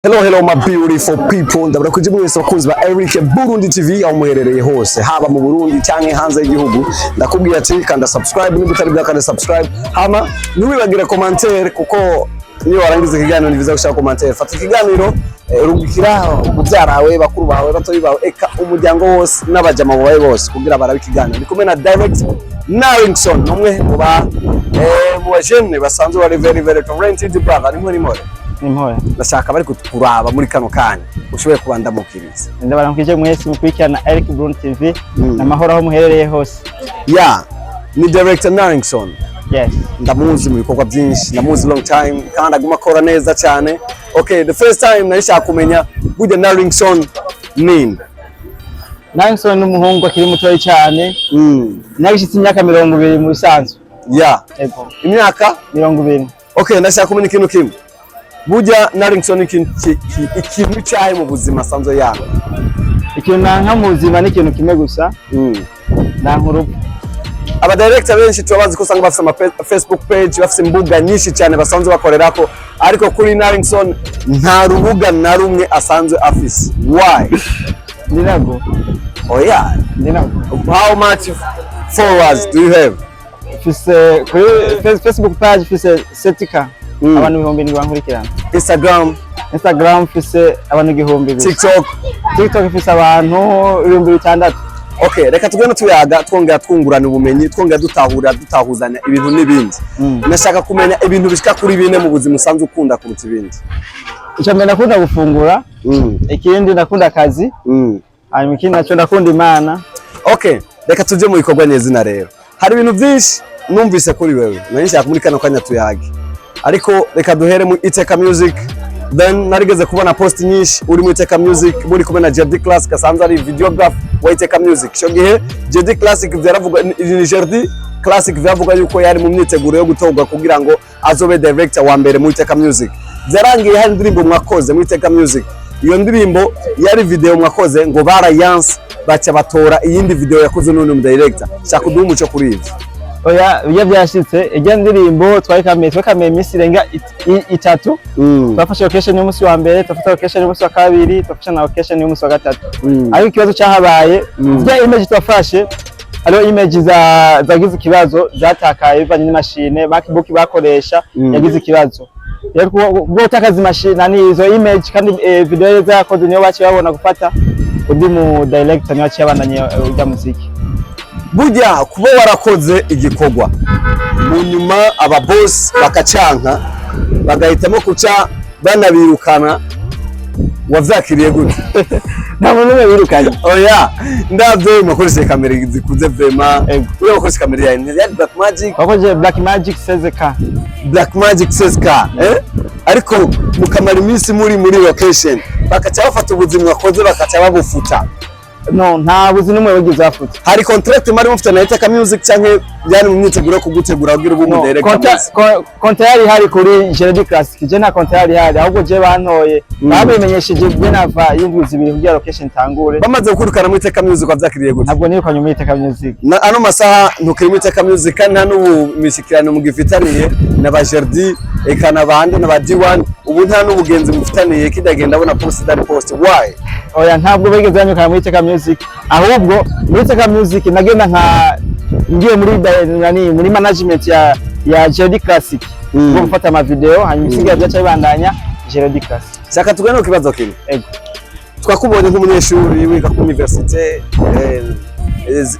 Hello my beautiful people, ndabura kuje mwese bakunzi ba Eric Burundi TV aho muherereye hose haba mu Burundi cyangwa hanze y'igihugu. Ndakubwira ati kanda subscribe niba utari bwakanda subscribe, hama ntiwibagire commentaire kuko niyo warangiza ikiganiro niviza gushaka commentaire. Fata ikiganiro rugikira ubyarawe bakuru bawe batoyi bawe eka umuryango wose n'abajama bawe bose kugira barabikiganiro. Ndikumwe na Direct Naringson numwe mu bajene basanzwe bari very talented brother. Nimwe Nimhoya. Ndashaka bari kuturaba muri kano kanya ushoboye kubandamukiriza. Ndabaramukije mwese mukurikirana Eric Burundi TV namahoro aho muherereye hose. Ni Director Naringson. Yes. Ndamuzi mu bikorwa byinshi, ndamuzi long time kandi aguma akora neza cyane. Okay, the first time nashaka kumenya burya Naringson nini? Naringson ni umuhungu akiri mutoyi cyane. Nagishitse imyaka 20 mu bisanzwe. Ego. Imyaka 20. Okay, ndashaka kumenya ikintu kimwe. Burya Naringson ikintu cyahe mu buzima sanzo yawe? Ikintu nka mu buzima ni ikintu kimwe gusa. Na nkuru. Aba director benshi tubabazi ko usanga bafite ama Facebook page, bafite imbuga nyinshi cyane basanzwe bakorerako, ariko kuri Naringson nta rubuga na rumwe asanzwe afise. Why? Ndinago. Ndinago. How much followers do you have? Fise kuri Facebook page fise 7k. Abantu 1000 bankurikirana. Instagram fise abantu 1000. TikTok fise abantu 6000. Okay, reka tugende tuyaga twongera twungurana ubumenyi, twongera dutahuzanya ibintu n'ibindi. Nashaka kumenya ibintu bishika kuri bine mu buzima usanzwe ukunda kuruta ibindi. Icyo mbere nakunda gufungura, ikindi nakunda akazi, hanyuma ikindi naco ndakunda Imana. Okay, reka tuje mu bikorwa nyezina rero. Hari ibintu byinshi numvise kuri wewe. Nashaka muri kano kanya tuyage. Ariko reka duhere mu Iteka Music, then narigeze kubona post nyinshi uri mu Iteka Music muri kumena JD Classic asanzwe ari videographer wa Iteka Music. Cyo gihe JD Classic byaravuga ni JD Classic byavuga yuko yari mu myiteguro yo gutorwa kugira ngo azobe director wa mbere mu Iteka Music. Zarangiye hari indirimbo mwakoze mu Iteka Music. Iyo ndirimbo yari video mwakoze ngo barayanse baca batora iyindi video yakoze none mu director. Shaka duha umuco kuri ivyo. Iyo byashitse ijya ndirimbo twakameye iminsi irenga 3. Twafashe location y'umunsi wa mbere, twafata location y'umunsi wa kabiri, twafashe na location y'umunsi wa gatatu. Ariko ikibazo cyahabaye bya image twafashe ariyo image zagize ikibazo zatakaye bivanye n'imashine MacBook bakoresha yagize ikibazo. Rero bwo takaza imashine n'izo image kandi video zakoze niyo baci babona gufata undi mu director niyo cyabandanye ujya muziki. Burya kuba warakoze igikorwa mu nyuma aba boss bakacanka bagahitamo kuca banabirukana, wavyakiriye gute? Nta muntu birukanye. Ndavyo mukoreshe kamera zikuze vema. Uri mukoreshe kamera ya Blackmagic. Wakoze Blackmagic 16K. Blackmagic 16K. Ariko mukamara iminsi muri location bakaca bafata ubuzima wakoze bakaca babufuta. No, nta buzi numwe bagize afuta. Hari contract mari mufite na Iteka Music canke yani mu myiteguro kugutegura kugira ubu mu director. Contract hari kuri JD Classic. Je na contract hari ahubwo je bantoye. Babimenyesheje bye nava y'indwizi ibiri kugira location tangure. Bamaze gukurukana mu Iteka Music wavyakiriye gute? Ntabwo nirukanye mu Iteka Music. Ano masaha ntukiri mu Iteka Music kandi nta n'ubu mishikirano mugifitaniye na ba JD eka na bande na ba D1 ubu nta n'ubugenzi mufitaniye kidagenda abona post dari post. Why? Ntabwo bageze banyukana mu Iteka Music, ahubwo muri Iteka Music nagenda nka ngiye muri management ya JD Classic ngo gufata ama video hanyuma isigaye byaca bibandanya JD Classic. Shaka tugane ku kibazo kimwe. Twakubonye nk'umunyeshuri wiga ku university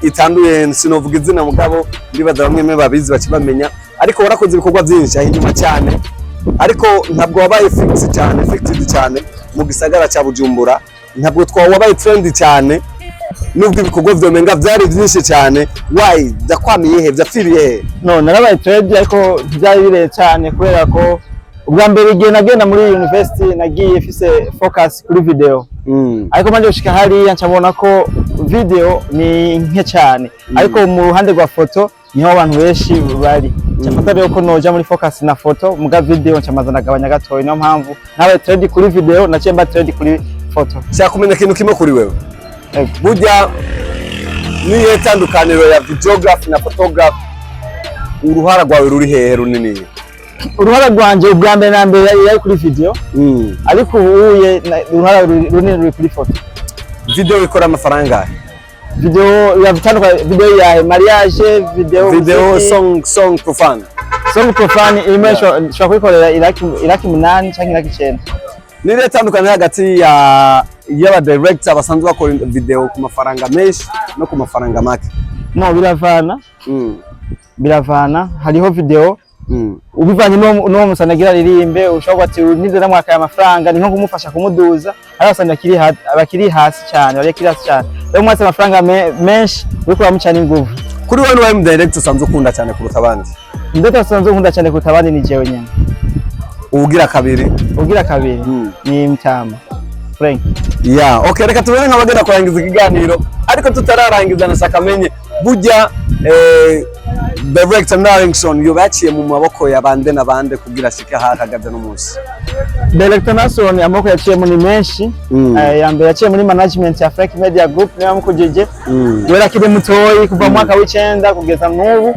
itanduye sinovuga izina mugabo ndibaza bamwe babizi bakibamenya, ariko warakoze ibikorwa byinshi ahinyuma cyane, ariko ntabwo wabaye effective cyane mu gisagara cya Bujumbura. Ntabwo wabaye trend cyane nubwo ibikorwa vyomenga byari byinshi cyane. Why? Dakwamiye he byafiriye he? No, narabaye trend ariko byari bire cyane kubera ko ubwa mbere igihe nagenda muri university nagiye fise focus kuri video. Ariko manje ushika hari yancabona ko video ni nke cyane, ariko mu ruhande rwa photo niho abantu benshi bari. Cyafata rero ko noja muri focus na photo muga video ncamaza nagabanya gatoyi, no mpamvu nabaye trend kuri video nacemba trend kuri photo. Cyakumenya kintu kimwe kuri wewe. Burya niye tandukaniro ya videography na photography, uruhara rwawe ruri hehe runini? uruhara rwanje ubwa mbere na mbere yari kuri video ariko ubuye uruhara runini ruri kuri foto. Video ikora amafaranga video yavutandukanye, video ya mariage, video song profane. Song profane imwe shobora kuyikorera iraki 8 cyangwa iraki 9. Nire tandukanye hagati y'aba director basanzwe bakora video ku mafaranga menshi no ku mafaranga make. No, biravana hariho video ubivanye no musanagira ririmbe ushobora ati nize namwaka y'amafaranga ni nko kumufasha kumuduza arasana bakiri hasi cyane bakiri hasi cyane rero mwase amafaranga menshi uriko bamucana inguvu. Kuri wewe wa director usanzwe ukunda cyane kuruta abandi? Ndetse usanzwe ukunda cyane kuruta abandi ni jewe nyene. Ugira kabiri ni Mtama Frank. Yeah, okay, reka tubone nk'abagenda kurangiza ikiganiro ariko tutararangiza nashaka menye burya Director Narrington yubaciye mu maboko ya bande na bande kugira shika hakagaze no munsi. Director Narrington amaboko yaciye muri menshi, ya mbere yaciye muri management ya Frank Media Group niyo mukujije. Wera kide mutoyi kuva mwaka w'icenda kugeza n'ubu.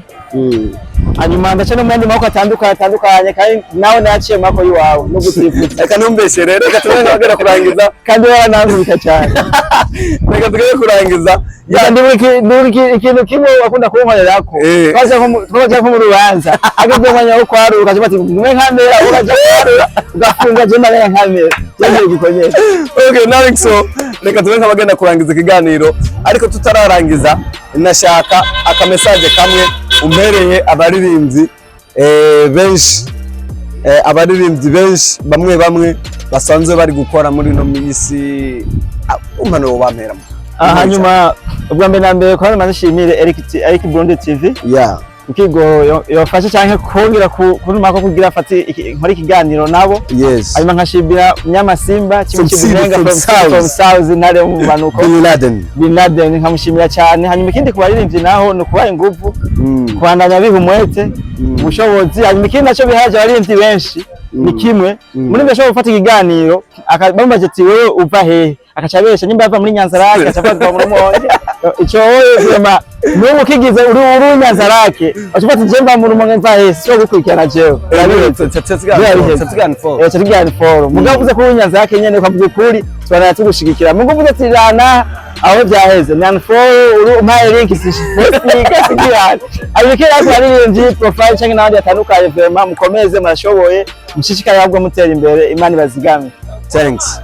Hanyuma ndace no mwandi maboko atandukanye kandi nawe naciye mako yiwawe no gutifuza. Reka numbeshe rero reka tubone nk'abagenda kurangiza kandi waranangubika cyane. Reka tugere kurangiza. Nduri ikintu kimwe wakunda kunkorerako twaje ko mu rubanza agabye mwanya wo kwaruka kaje bati mwe nkamera uraje kwaruka ugafunga je nare nkamera cyane gikonyera. Okay, Narrington reka tubone nk'abagenda kurangiza ikiganiro ariko tutararangiza nashaka aka message kamwe umpereye abaririmbyi benshi bamwe basanzwe bari gukora muri no misi umpano wo bampera. Hanyuma ubwa mbere na mbere ko nashimire Eric Blonde TV. Yeah. Ukigo yofashe cyane kongera kunuma ko kugira afati nkora ikiganiro nabo. Yes. Hanyuma nkashibira Nyamasimba Kiburenga from South ntare mu manuko. Bin Laden nkamushimira cyane. Hanyuma ikindi kubaririmbyi naho no kubaye inguvu kwandanya bihumwete ubushobozi. Hanyuma ikindi naco bihaje abaririmbyi benshi ni kimwe muri mbesho gufata ikiganiro akabambaje ati wewe uva hehe akacabesha nyimba ava muri Nyanzarake acafata muri Rumonge ico wema n'ubu kigize uri Nyanzarake acafata jemba muri Rumonge mva hehe cyo gukurikirana jewe tsatigani foro mugavuze ko Nyanzarake nyene ukavuze kuri twana tugushigikira mugavuze ati rana aho byaheze nyan foro uri umpaye link sishika sigirana abikira ko ari profile cyangwa n'abandi atandukanye vraiment mukomeze murashoboye mushishikara yabwo mutera imbere Imana ibazigame. Thanks.